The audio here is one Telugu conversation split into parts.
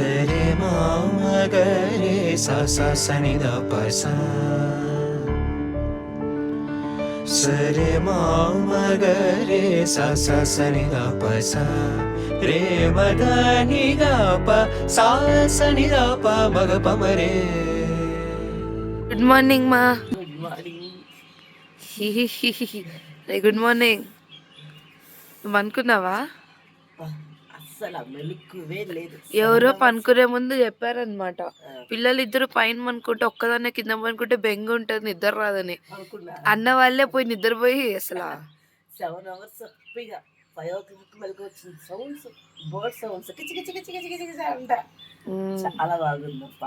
సరే మామగరే సనిద పస సరే మామగరే సనిద పస రే మదనిద ప సనిద ప మగ పమరే. గుడ్ మార్నింగ్ మా. Good morning. Good morning. నువ్వు అనుకున్నావా? అస్సలు మెలుకువే లేదు. ఎవరో పనుకునే ముందు చెప్పారనమాట, పిల్లలు ఇద్దరు పైన పనుకుంటే ఒక్కదాన్నే కింద పనుకుంటే బెంగ ఉంటుంది, నిద్ర రాదని. అన్న వాళ్ళే పోయి నిద్రపోయి అసలు 7 hours హ్యాపీగా 5 o'clock మెలకు వచ్చింది. సౌండ్స్, బర్డ్ సౌండ్స్ కిచి కిచి కిచి కిచి కిచి అంట. చాలా బాగుందప్ప.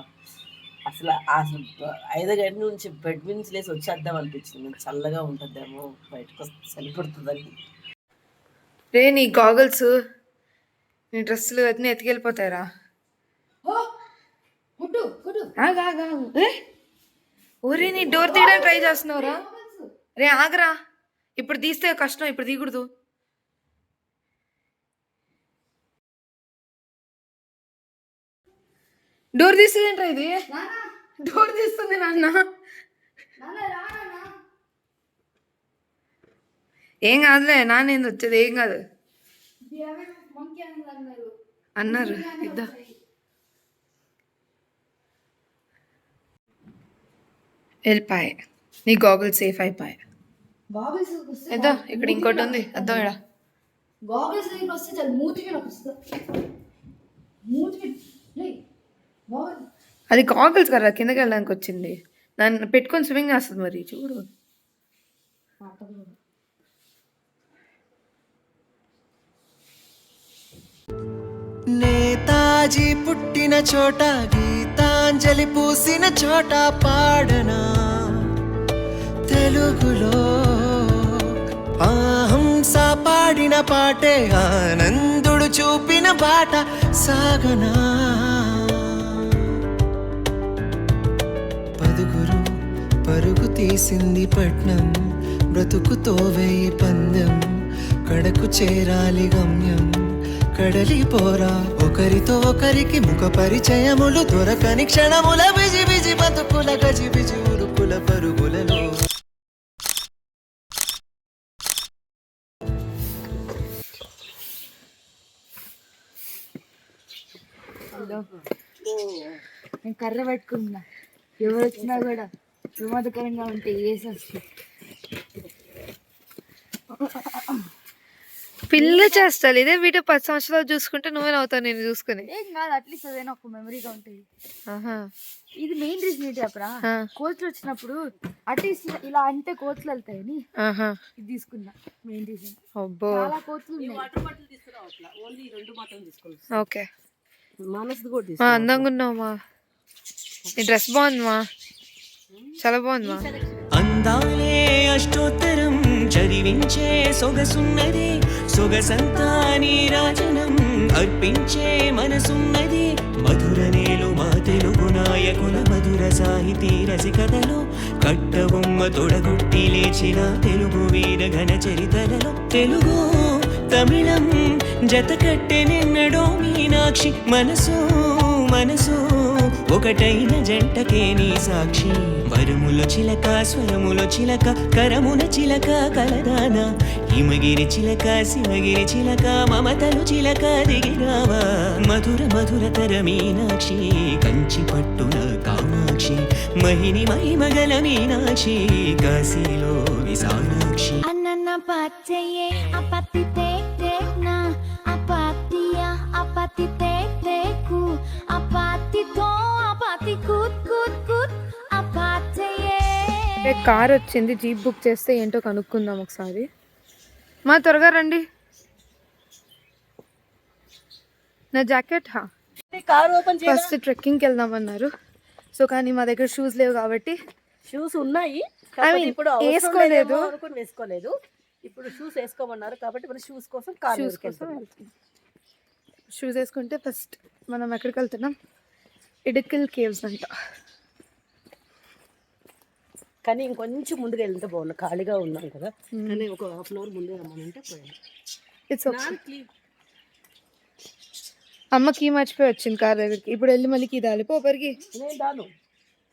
అసలు 5 గంటల నుంచి బెడ్ నుంచి లేసి వచ్చేద్దాం అనిపించింది. చల్లగా ఉంటుందేమో, బయటకు వస్తే చలిపడుతుందని. రే నీ గాగల్స్, నీ డ్రెస్సులు అన్నీ ఎత్తుకెళ్ళిపోతారా? ఊరి నీ డోర్ తీయడానికి ట్రై చేస్తున్నావురా? రే ఆగరా, ఇప్పుడు తీస్తే కష్టం, ఇప్పుడు తీయకూడదు. డోర్ తీస్తుందేంట్రా ఇది? డోర్ తీస్తుంది నాన్న. ఏం కాదులే, నాన్న ఏంది వచ్చేది, ఏం కాదు అన్నారు. ఇద్దా వెళ్ళిపోయి నీ గోగుల్ సేఫ్ అయిపోయాయి. ఎద్దా ఇక్కడ ఇంకోటి ఉంది, అద్దాం ఇక్కడ. అది గాగుల్స్ కదా, కిందకి వెళ్ళడానికి వచ్చింది. దాన్ని పెట్టుకొని స్విమ్మింగ్ చేస్తుంది మరి, చూడు. నేతాజీ పుట్టిన చోట, గీతాంజలి పూసిన చోట పాడనా తెలుగులో అహంస పాడిన పాటే, ఆనందుడు చూపిన బాట సాగనా. పదుగురు పరుగు తీసింది పట్నం, బ్రతుకుతో వేయి పందెం, కడకు చేరాలి గమ్యం కడలిపోరా. ఒకరితో ఒకరికి ముఖ పరిచయములు దొరకని క్షణముల బిజి బిజి బతుకుల గజి బిజి ఉరుకుల పరుగులలో. నేను కర్ర పెట్టుకున్నా, ఎవరు వచ్చినా కూడా ప్రమాదకరంగా ఉంటే వేసేస్తా. పిల్ల చేస్తాను ఇదే వీడియో 10 సంవత్సరాలు చూసుకుంటే నువ్వే అవుతావు, నేను చూసుకుని. ఏం కాదు, అట్లీస్ట్ అదైనా ఒక మెమరీగా ఉంటుంది. ఆహా, ఇది మెయిన్ రీజన్ ఏంటి చెప్పరా? కోచ్లు వచ్చినప్పుడు అట్లీస్ట్ ఇలా అంటే కోచ్లు వెళ్తాయని ఇది తీసుకున్నా. Main reason. అబ్బో, చాలా కోచ్లు ఓకే. మనసు కూడా అందంగా ఉన్నావమ్మా, నీ డ్రెస్ బాగుందమ్మా, చాలా బాగుందమ్మా. అందాలే అష్టోత్తరం చదివించే సొగసున్నది, సొగసంతా నీరాజనం అర్పించే మనసున్నది. మధుర నేలు మా తెలుగు నాయకుల మధుర సాహితీ రసికతలో, కట్టబొమ్మ తొడగొట్టి లేచిన తెలుగు వీర ఘన చరితలలో, తెలుగు తమిళం జత కట్టె నిన్నడో మీనాక్షి. మనసు మనసు ఒకటైన జంటకే నీ సాక్షి. వరముల చిలక, స్వరముల చిలక, కరమున చిలక కలదాన, హిమగిరి చిలక, శివగిరి చిలక, మమతలు చిలక దిగిరావా. మధుర మధురతర మీనాక్షి, కంచి పట్టున కామాక్షి, మహిని మహిమగల మీనాక్షి, కాశీలో విశాలాక్షి. అన్న పచ్చయ్యే అపతి తేనా అపతియా అపతి తేకు అపతితో అపతి కూత్ కూత్ కూత్ అపచ్చయ్యే. కార్ వచ్చింది, జీప్ బుక్ చేస్తే ఏంటో కనుక్కుందాం ఒకసారి. మా త్వరగా రండి, నా జాకెట్. కార్ ఓపెన్ చేయి. ఫస్ట్ ట్రెక్కింగ్కి వెళ్దామన్నారు, సో కానీ మా దగ్గర షూస్ లేవు కాబట్టి. షూస్ ఉన్నాయి, ఇప్పుడు వేసుకోలేదు. వేసుకోలేదు. ఇప్పుడు షూస్ వేసుకోమన్నారు కాబట్టి మన షూస్ కోసం కార్ కోసం షూస్ వేసుకుంటే ఫస్ట్ మనం ఎక్కడికి వెళ్తున్నాం, ఇడకిల్ కేవ్స్ అంట. కానీ ఇంకొంచెం ముందుకు వెళ్తే బాగుంది, ఖాళీగా ఉన్నాం కదా. కానీ ఒక హాఫ్ అన్ అవర్ ముందే రమ్మనంటే పోయాను. It's okay. అమ్మ కీ మర్చిపోయి వచ్చింది కార్ దగ్గరికి. ఇప్పుడు వెళ్ళి మళ్ళీ కీ దాలి పోపరికి నేను దాను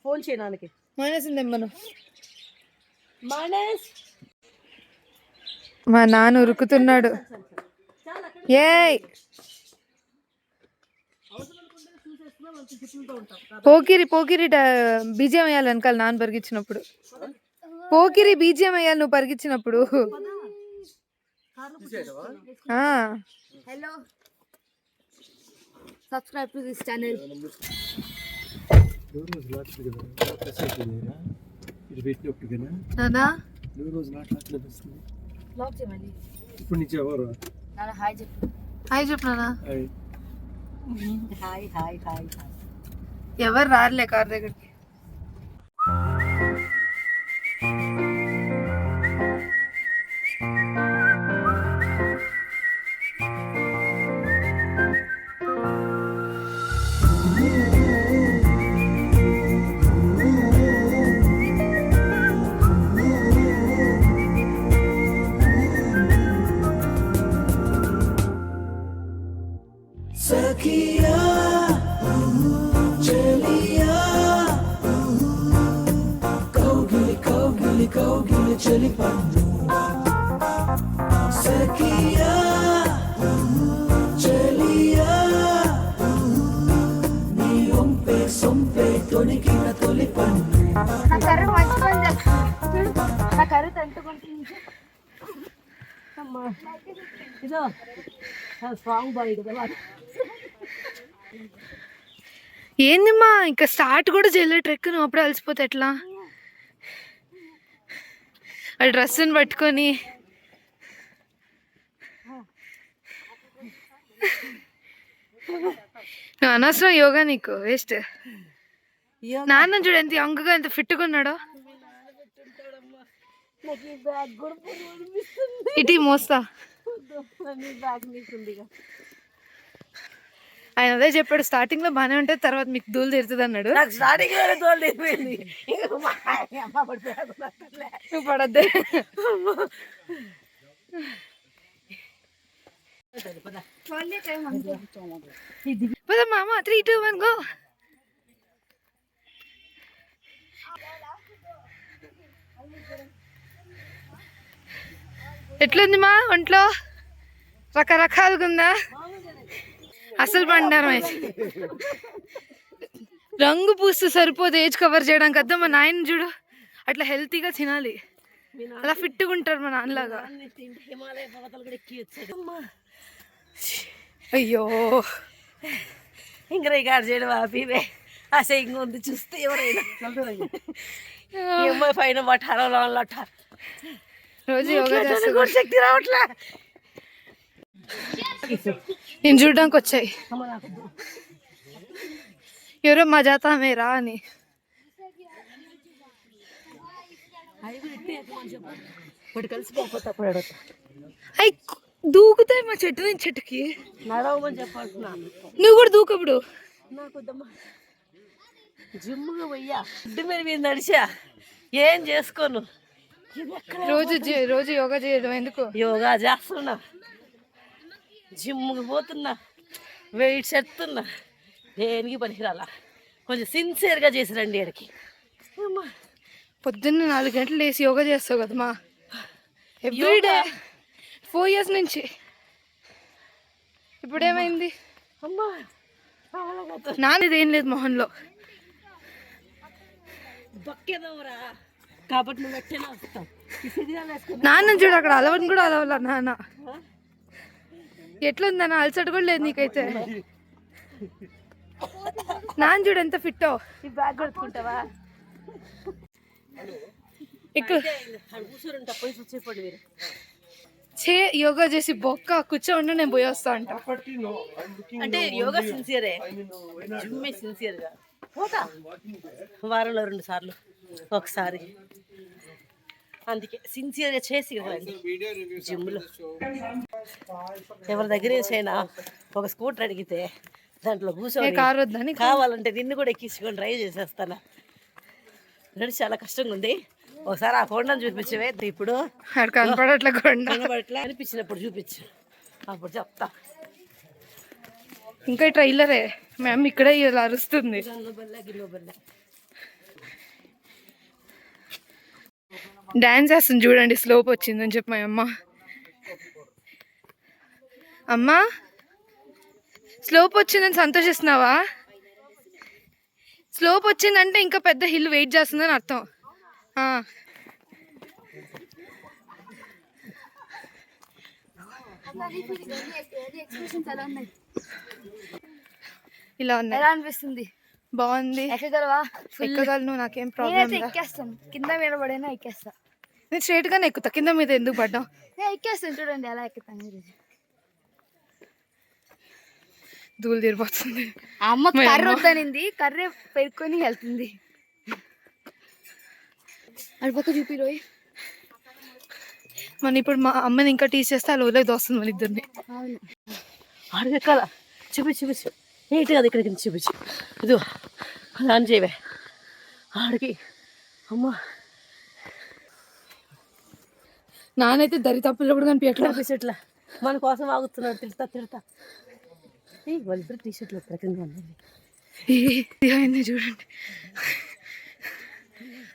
ఫోన్ చేయడానికి మానేసింది మనం. మానేస్ మా నాన్న ఉరుకుతున్నాడు. ఏయ్ పోకిరి పోకిరి బీజియం వేయాలి వెనకాల నాన్న పరిగించినప్పుడు. పోకిరి బీజియం వేయాలి నువ్వు పరిగించినప్పుడు. Hello subscribe to this channel. నానా బ్లాగ్ చేయమని ఇప్పుడు నుంచి ఎవరు నాన్న హాయ్ చెప్పు. హాయ్ చెప్పు నానా. హాయ్ హాయ్ హాయ్ ఎవరు రారులే కార్ దగ్గరికి. सखिया चलिया कौगिली कौगिली कौगिली चली पन्नु सखिया चलिया नी ఒంపే సొంపే తొణికిన తొలి పన్ను. నా కర్ర మంచి పని చేస్తా. నా కర్ర తంటుకుంటుంది. ఇదో స్ట్రాంగ్ బాయ్ కదా. ఏందిమ్మా ఇంకా స్టార్ట్ కూడా చేయలేదు ట్రెక్. నువ్వు అప్పుడే అలసిపోతే ఎట్లా? ఆ డ్రెస్ని పట్టుకొని నువ్వు అనవసరం యోగా నీకు వేస్ట్. నాన్న చూడు ఎంత యంగ్గా ఎంత ఫిట్గా ఉన్నాడో. నాకు ఈ బ్యాగ్ కూడా అనిపిస్తుంది. ఇటీ మోస్తా. బ్యాగ్ నీకుంది. ఆయన అదే చెప్పాడు స్టార్టింగ్ లో బాగానే ఉంటుంది తర్వాత మీకు దూలు తీరుతుంది అన్నాడు. నాకు స్టార్టింగ్ వేరే తోలు తీరిపోయింది. నువ్వు పడద్దే. పదమ్మా అమ్మ 3, 2, 1 గో. ఎట్లుంది మా ఒంట్లో? రకరకాలుగా ఉందా? అసలు బండారం రంగు పూస్తే సరిపోదు ఏజ్ కవర్ చేయడానికి. అద్దా మా నాయన చూడు అట్లా హెల్తీగా తినాలి. అలా ఫిట్గా ఉంటారు మా నాన్నలాగా. హిమాలయ పర్వతాలు కూడా ఎక్కి వచ్చాడు. అయ్యో ఇంక రికార్డ్ చేయడం ఆపివే. అసహ్యంగా ఉంది చూస్తే ఎవరైనా. ఈ అమ్మాయి పైన పట్టారో లోన్లు అట్టారు. రోజు యోగా చేస్తా. కూడా శక్తి రావట్లే. నేను చూడడానికి వచ్చాయి ఎవరో మా జాతా మేరా అని. అవి దూకుతాయి మా చెట్టు నుంచి చెట్టుకి. నడవమని చెప్పాల్సిన నువ్వు కూడా దూకప్పుడు. నాకు జిమ్గా పోయ్యా ఇంటి మీద మీద నడిచా ఏం చేసుకోను. రోజు యోగా చేయడం ఎందుకు? యోగా చేస్తున్నా, జిమ్కి పోతున్నా, వెయిట్స్ ఎత్తున్నా, దేనికి పనికిరాలా. కొంచెం సిన్సియర్గా చేసి రండి ఇక్కడికి. పొద్దున్న 4 గంటలు లేసి యోగా చేస్తావు కదమ్మా ఎవ్రీడే 4 years నుంచి. ఇప్పుడేమైంది? అమ్మా నాన్నది ఏం లేదు మొహంలో. బక్కేదవరా కాబట్టి నువ్వు ఎట్టేనా వస్తావు. నాన్న చూడు అక్కడ అలవని కూడా అలవాల. నాన్న ఎట్లుందన్న అలసట కూడా లేదు నీకైతే. నాన్న చూడు ఎంత ఫిట్టో. ఈ బ్యాగ్ కొడుకుంటావా? ఇక్కడ కూర్చోరుంటా పోయి వచ్చేపండి మీరు. చే యోగా చేసి బొక్క కూర్చోండి నేను పోయి వస్తా అంట. అంటే యోగా సిన్సియరే, జిమ్మే సిన్సియర్గా పోతా. వారంలో 2 సార్లు ఒకసారి. అందుకే సిన్సియర్గా చేసి కదండి జిమ్లో. ఎవరి దగ్గర చేసినా ఒక స్కూటర్ అడిగితే దాంట్లో కూర్చొని కారు వద్దని కావాలంటే నిన్ను కూడా ఎక్కించుకొని డ్రైవ్ చేసేస్తాను. నడిచి చాలా కష్టంగా ఉంది. ఒకసారి ఆ కొండను చూపించవే. ఇప్పుడు కనపడట్లే కొండ. కనబడట్లే అనిపించినప్పుడు చూపించు, అప్పుడు చెప్తా. ఇంకా ట్రైలరే మ్యామ్ ఇక్కడే ఇలా అరుస్తుంది. డాన్స్ వేస్తుంది చూడండి, స్లోప్ వచ్చిందని చెప్పి మా అమ్మ. అమ్మా స్లోప్ వచ్చిందని సంతోషిస్తున్నావా? స్లోప్ వచ్చిందంటే ఇంకా పెద్ద హిల్ వెయిట్ చేస్తుందని అర్థం. ఇలా ఉంది, ఎలా అనిపిస్తుంది? బాగుంది. ఎక్కగలవా? ఎక్కగలను, నాకేం ప్రాబ్లం. ఎక్కేస్తాను, కింద మీద పడైనా ఎక్కేస్తా. నేను స్ట్రైట్ గానే ఎక్కుతా, కింద మీద ఎందుకు పడ్డాం? నేను ఎక్కేస్తాను, చూడండి ఎలా ఎక్కుతాను. ఈరోజు ధూళి తీరిపోతుంది. అమ్మ కర్ర వద్దనింది, కర్రే పెరుక్కొని వెళ్తుంది. అటు పక్క చూపి రోయ్. మన ఇప్పుడు మా అమ్మని ఇంకా టీచ్ చేస్తే అలా వదిలేదు వస్తుంది మన ఇద్దరిని. అవును, ఆడికి ఎక్కాల. చూపించు ఏంటి కదా ఇక్కడికి చూపించు. ఇదిగో అలా అని చేయవే ఆడికి. అమ్మ నానైతే దరి తప్పుల్లో కూడా కనిపించట్లా. టీషర్ట్లా మన కోసం ఆగుతున్నాడు. తిడతా వాళ్ళిద్దరు టీషర్ట్లు ప్రకంగా అయింది చూడండి,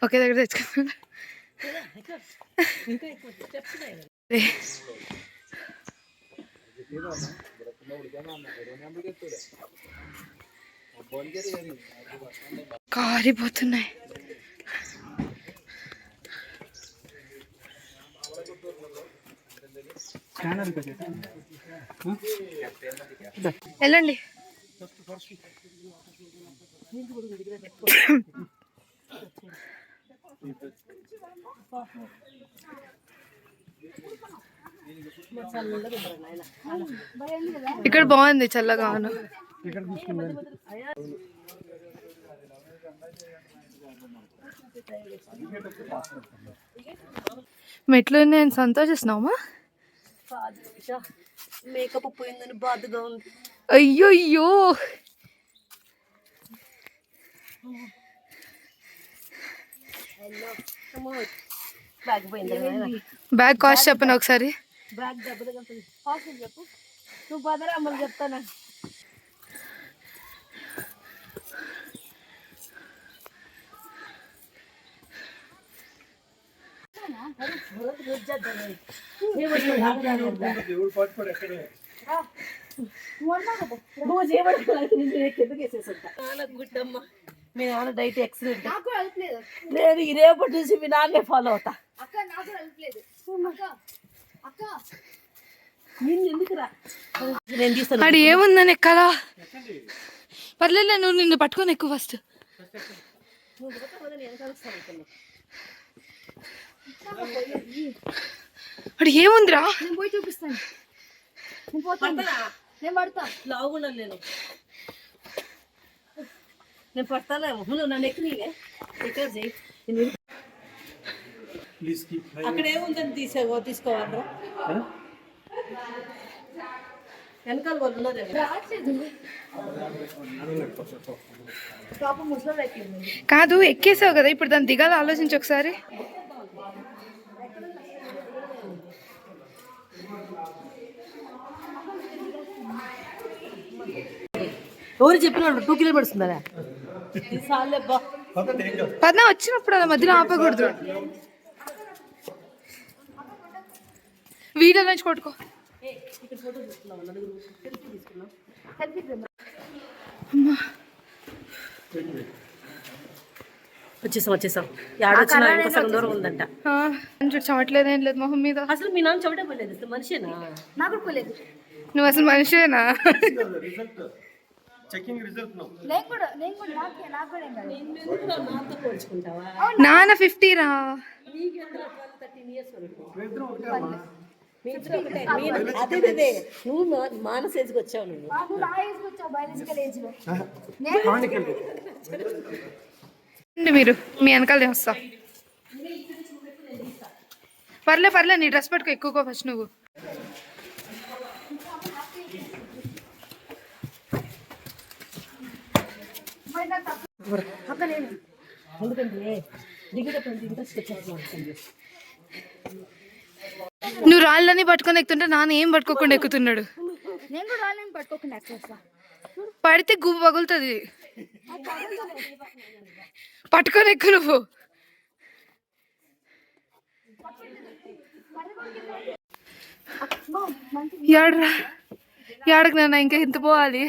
ఒకే దగ్గర తెచ్చుకున్నా. కారిపోతున్నాయి. వెళ్ళండి. ఇక్కడ బాగుంది చల్లగా. అవును మెట్లు నేను సంతోషిస్తున్నామా? మేకప్ పోయిందని బాధగా ఉంది. అయ్యో బ్యాగ్ పోయింది. బ్యాగ్ కాస్ట్ చెప్పను ఒకసారి. బ్యాగ్ దెబ్బలు చెప్పు. నువ్వు పదరా అమ్మలు చెప్తాను. గుడ్డమ్మ మీ నాన్న డైట్ ఎక్సలెంట్. లేదు ఈ రేపటి నుంచి మీ నాన్నే ఫాలో అవుతా. ఎందుకురా నేను తీస్తాను. అడి ఏముందని ఎక్కాలా? పర్లేదు, నువ్వు నిన్ను పట్టుకొని ఎక్కువ ఫస్ట్. అడి ఏముందిరా? నేను పోయి చూపిస్తాను. నేను పోతాను, నేను పడతా. లావున్నాను నేను పడతానేమో. నువ్వు నన్ను ఎక్కినీవే ఎక్కడ చేయి. అక్కడ ఏముందని తీసుకోవాలరా? వెనకాల వాళ్ళు ఉన్నారు. కాదు ఎక్కేసావు కదా, ఇప్పుడు దాన్ని దిగాల ఆలోచించి ఒకసారి. ఎవరు చెప్పినాడు 2 కిలోమీటర్స్ ఉందా? పద్నా వచ్చినప్పుడు అలా మధ్యలో ఆపకూడదు. వీడియో నుంచి కొట్టుకో. వచ్చేసాం. ఏడొచ్చినా ఇంకా సగం దూరం ఉందంట. చవట్లేదు, ఏం లేదు మొహం మీద. అసలు మీ నాన్న చవటే పోలేదు. అసలు మనిషేనా? నాకు పోలేదు. నువ్వు అసలు మనిషేనా? నాన్న 50 రా. నువ్వు మానస ఏజ్కి వచ్చావు. మీరు మీ వెనకాల వస్తా. పర్లే నీ డ్రెస్ పట్టుకో, ఎక్కువ ఫస్ట్ నువ్వు. నువ్వు రాళ్ళని పట్టుకొని ఎక్కుతుంటే నాన్న ఏం పట్టుకోకుండా ఎక్కుతున్నాడు. నేను కూడా రాళ్ళని పట్టుకోకుండా ఎక్కేస్తా. పడితే గువ్వ పగులుతుంది. పట్టుకొని ఎక్కువ నువ్వు. ఏడరా ఏడకు నాన్న, ఇంకా ఎంత పోవాలి?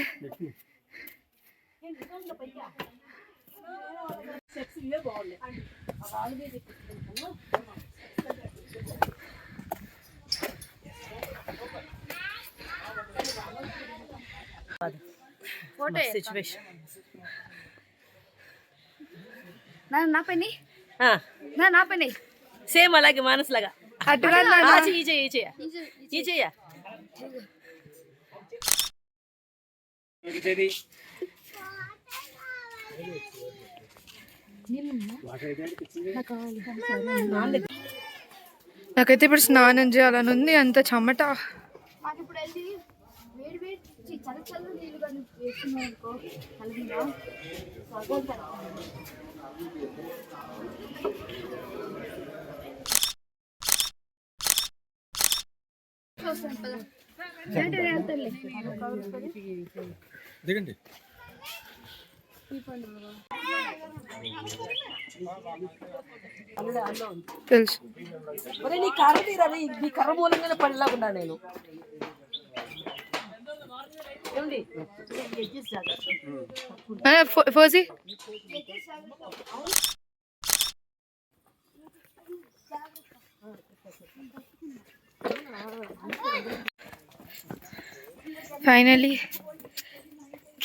సిచ్యువేషన్ నా పని నా పని సేమ్ అలాగే మానసులాగా అటుగా ఈ చెయ్య నాకైతే ఇప్పుడు స్నానం చేయాలని ఉంది, అంత చెమట. మాకు ఇప్పుడు వెళ్ళి వేడి వేడి చల్ల చల్ల నీళ్ళు కానీ వేస్తున్నాం అనుకో కలిగిందా దిగండి. తెలుసు. నీ కర్ర తీరాలి, నీ కర్ర మూలంగానే పడిలాగున్నా నేను. ఫోజీ ఫైనలీ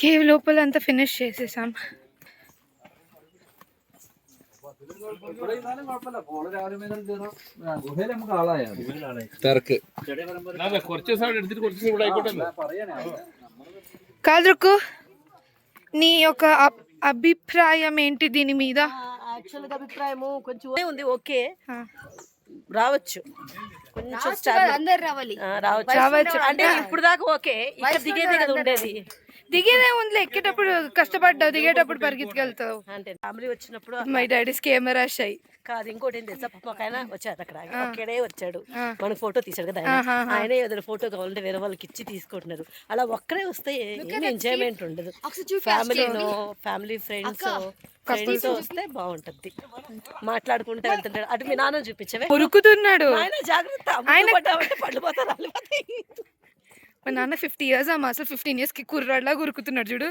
కేవ్ లోపల అంతా ఫినిష్ చేసేసాం. కాదురుకు, నీ యొక్క అభిప్రాయం ఏంటి దీని మీద? యాక్చువల్గా అభిప్రాయము కొంచెం ఉంది, ఓకే రావచ్చు, కొంచెం అందరు రావాలి. రావచ్చు అంటే ఇప్పుడు దాకా ఓకే, ఇక్కడ దిగేదే కదా ఉండేది. దిగేదే ఉందిలే, ఎక్కేటప్పుడు కష్టపడ్డావు, దిగేటప్పుడు పరిగెత్తుకెళ్తావు. అంటే ఫ్యామిలీ వచ్చినప్పుడు మై డాడీస్ కెమెరా షై. కాదు, ఇంకోటి ఏం తెలుసా, పాప ఒక ఆయన వచ్చాడు, అక్కడ అక్కడే వచ్చాడు, మనకు ఫోటో తీసాడు కదా ఆయన. ఆయనే ఏదైనా ఫోటో కావాలంటే వేరే వాళ్ళకి ఇచ్చి తీసుకుంటున్నారు. అలా ఒక్కడే వస్తే ఏమి ఎంజాయ్మెంట్ ఉండదు. ఫ్యామిలీనో ఫ్యామిలీ ఫ్రెండ్స్ వస్తే బాగుంటది, మాట్లాడుకుంటూ వెళ్తుంటాడు. అటు మీ నాన్న చూపించవే, ఉరుకుతున్నాడు ఆయన జాగ్రత్త, ఆయన పళ్ళు పోతారు. మా నాన్న 50 years అమ్మా, అసలు 15 years కి కుర్రాడ్లా ఉరుకుతున్నాడు చూడు.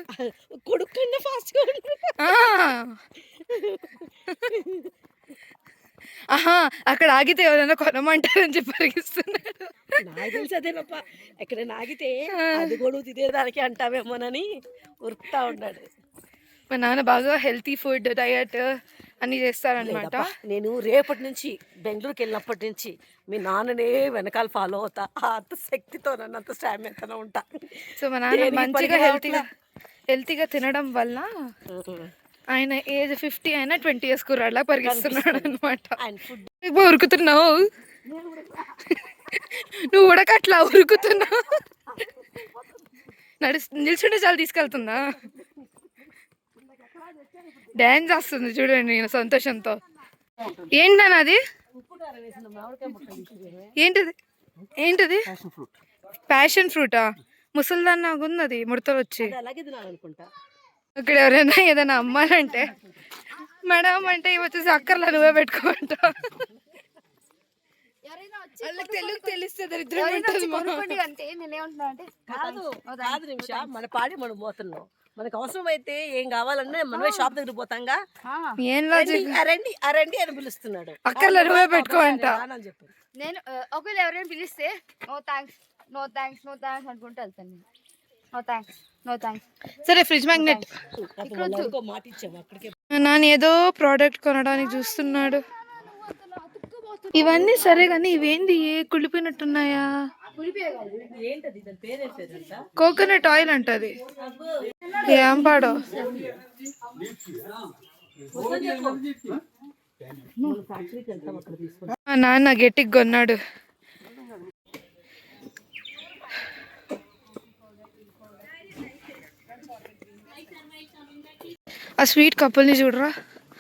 కొడుకు కన్నా ఫాస్ట్ గా ఆహా, అక్కడ ఆగితే ఎవరైనా కొనమంటారని చెప్పి పరిగిస్తున్నాడు. నాకు తెలిసి అదే పాప, ఎక్కడ ఆగితే అది కూడా తినేదానికి అంటామేమోనని ఉరుకుతా ఉన్నాడు. మా నాన్న బాగా హెల్తీ ఫుడ్ డయట్ అన్ని చేస్తారనమాట. నేను రేపటి నుంచి బెంగళూరుకి వెళ్ళినప్పటి నుంచి మీ నాన్ననే వెనకాల ఫాలో అవుతా, అంత శక్తితో నన్ను అంత స్టామినాతో ఉంటా. సో మా నాన్న మంచిగా హెల్తీగా తినడం వల్ల ఆయన ఏజ్ 50 అయినా 20 years కుర్రాడ్లా పరిగిస్తున్నాడు అనమాట. ఉరుకుతున్నావు నువ్వు కూడా అట్లా ఉరుకుతున్నావు. నిల్చుంటే చాలా తీసుకెళ్తుందా? డాన్స్ వస్తుంది చూడండి నేను సంతోషంతో. ఏంటన్నా అది? ఏంటిది ఏంటిది? ప్యాషన్ ఫ్రూటా? ముసల్దాన్ నాకు ఉంది అది, ముడతలు వచ్చి. ఇక్కడ ఎవరైనా ఏదైనా అమ్మాలంటే మేడం అంటే వచ్చేసి అక్కర్లా నువ్వే పెట్టుకోమంట. వాళ్ళకి తెలుగు తెలిస్తే దరిద్రం అంటే నేనేమంటున్నా అంటే కాదు నిమిష, మన పాడి మనం పోతున్నాం, మనకు అవసరం అయితే ఏం కావాలన్నా మనమే షాప్ దగ్గర పోతాంగా. ఏం అరండి అరండి అని పిలుస్తున్నాడు, అక్కర్లా నువ్వే పెట్టుకోమంట. నేను ఒకవేళ ఎవరైనా పిలిస్తే no thanks no thanks no thanks అనుకుంటూ వెళ్తాను. No thanks no thanks. సరే ఫ్రిడ్జ్ మ్యాగ్నెట్. మాట ఇచ్చాము అక్కడికే. నాన్న ఏదో ప్రోడక్ట్ కొనడానికి చూస్తున్నాడు. ఇవన్నీ సరే కానీ ఇవేంది కుళ్ళిపోయినట్టున్నాయా? కోకోనట్ ఆయిల్ అంటది, ఏం పాడో. నాన్న గట్టిగా కొన్నాడు. ఆ స్వీట్ కప్పుల్ని చూడరా,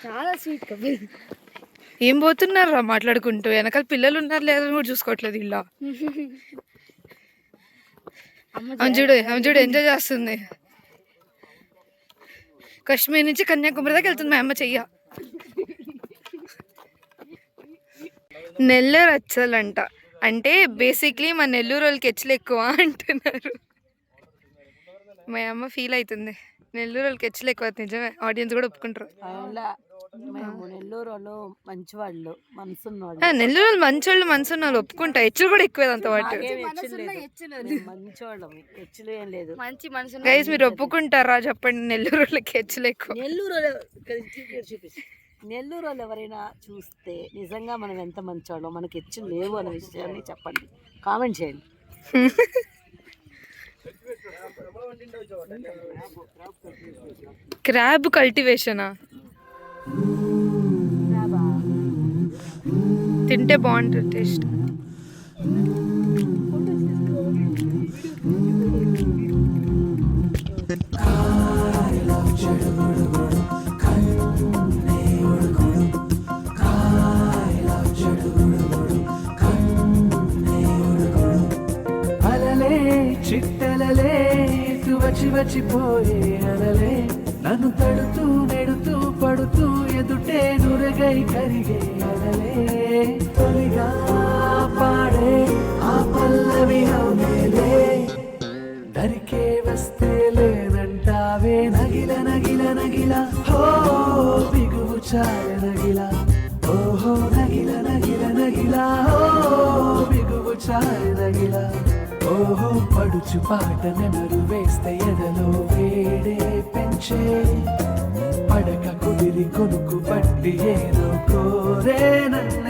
చాలా స్వీట్ కపుల్. ఏం పోతున్నారా మాట్లాడుకుంటూ? వెనకాల పిల్లలు ఉన్నారు లేదని కూడా చూసుకోవట్లేదు ఇలా. చూడు ఎంజాయ్ చేస్తుంది. కాశ్మీర్ నుంచి కన్యాకుమారి దాకా వెళ్తుంది మా అమ్మ చెయ్య. నెల్లూరు అచ్చలంట అంటే బేసిక్లీ మా నెల్లూరు వాళ్ళకి ఎచ్చలు ఎక్కువ అంటున్నారు. మా అమ్మ ఫీల్ అవుతుంది, నెల్లూరు వాళ్ళకి ఎచ్చలు ఎక్కువ. నిజమే, ఆడియన్స్ కూడా ఒప్పుకుంటారు. మేము నెల్లూరు వాళ్ళు మంచివాళ్ళు, మనసున్నవాళ్ళు. నెల్లూరు వాళ్ళు మంచోళ్ళు, మనసున్న వాళ్ళు ఒప్పుకుంటా. ఎచ్చులు కూడా ఎక్కువ దాంతో పాటు. మంచివాళ్ళం, హెచ్చులు ఏం లేదు. మంచి మనసు గైస్ మీరు ఒప్పుకుంటారా చెప్పండి, నెల్లూరు వాళ్ళకి ఎచ్చులు ఎక్కువ. నెల్లూరు వాళ్ళు ఎవరైనా చూస్తే నిజంగా మనం ఎంత మంచివాళ్ళో, మనకి హెచ్చులు లేవు అనే విషయాన్ని చెప్పండి, కామెంట్ చేయండి. క్రాబ్ కల్టివేషనా? తింటే బాగుంటుంది టేస్ట్. అలలే చిట్టెలలే వచ్చి వచ్చిపోయే అలలే నన్ను తడుతూ నెడుతూ పడుతూ ఎదుటే నురగై కరిగే అలలే తొలిగా పాడే ఆ పల్లవి నవ్వేలే దరికే వస్తే లేదంటావే నగిల నగిల నగిల హో బిగువు చాల నగిల ఓహో నగిల నగిల నగిల హో బిగువు చాల నగిల ఓహో పడుచు పాట నెమరు వేస్తే ఎదలో వేడే పెంచే పడక కుదిరి కొనుకు పట్టి ఏదో కోరేనంటే